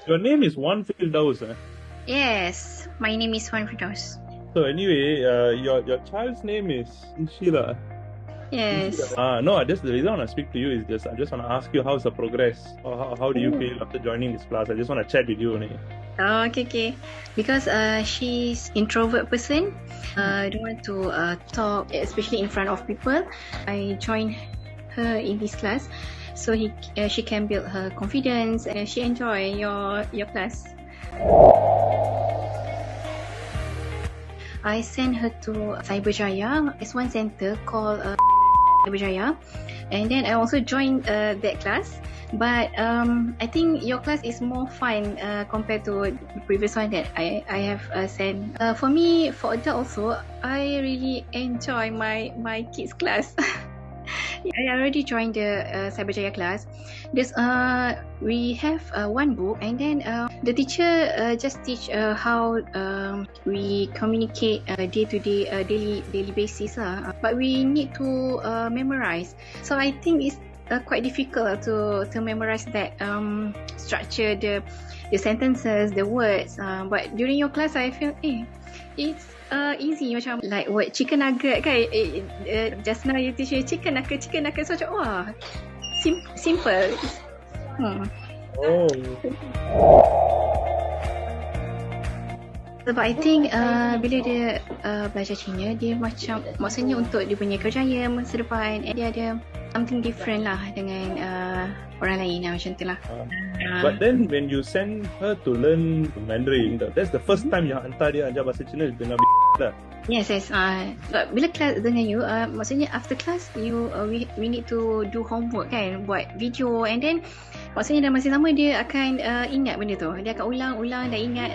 Your name is Wan Firdaus. Yes, my name is Wan Firdaus. So anyway, your child's name is Insyirah. Yes. No, just the reason I want to speak to you is just I just want to ask you how's the progress? How do you feel after joining this class? I just want to chat with you only. Oh, okay. Because she's introvert person. Don't want to talk, especially in front of people. I joined her in this class, so she can build her confidence and she enjoy your class. I sent her to Cyberjaya. It's one center called Cyberjaya, and then I also joined that class. But I think your class is more fun compared to the previous one that I have sent. For me, for adult also, I really enjoy my kids class. I already joined the Cyberjaya class. We have one book, and then the teacher just teach how we communicate day-to-day, daily basis. But we need to memorize. So I think it's quite difficult to memorize that structure, the sentences, the words. But during your class, I feel it's easy, macam like word chicken nugget kan. Just now you teach me chicken nugget, so macam wah, simple. Oh. Sebab I think bila dia belajar Cina, dia macam maksudnya untuk dia punya kerjaya masa depan, dia ada something different lah dengan orang lain lah, macam tu lah. But then when you send her to learn Mandarin, that's the first time yang hantar dia ajar bahasa Cina dengan lah. Yes. Bila kelas dengan you, maksudnya after class we need to do homework kan, buat video, and then maksudnya dalam masa sama dia akan ingat benda tu. Dia akan ulang dan ingat.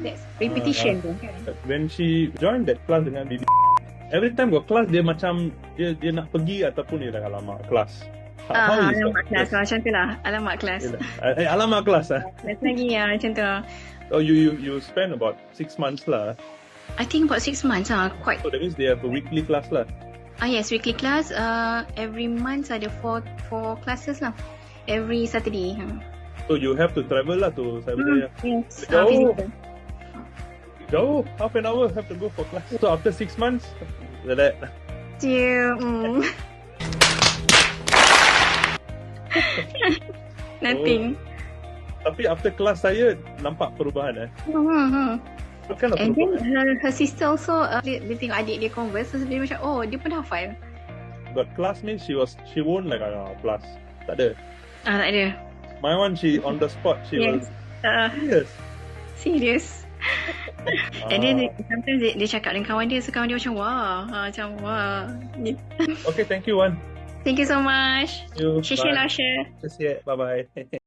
That's repetition tu. When she joined that class dengan Bibi, every time got class dia macam dia nak pergi ataupun dia dah alamak kelas. Alamak kelas macam tu lah. Alamak kelas. Alamak kelas Kelas lagi macam tu. Oh, you spend about 6 months lah. I think about 6 months quite. So that means they have a weekly class lah. Yes, weekly class. Every month ada 4 classes lah. Every Saturday. So you have to travel lah to Cyberjaya. Yes. Jauh, half an hour have to go for class. So after 6 months, like that. Nothing. Tapi after class saya nampak perubahan Kan and then her sister also dia tengok adik dia converse, so dia macam dia pun hafal. But class means she won't like plus. Tak ada. Tak ada. My one, she on the spot, she was serious. And then sometimes dia cakap dengan kawan dia, so kawan dia macam wah. Okay, thank you Wan. Thank you so much. Thank you. Share. Bye bye.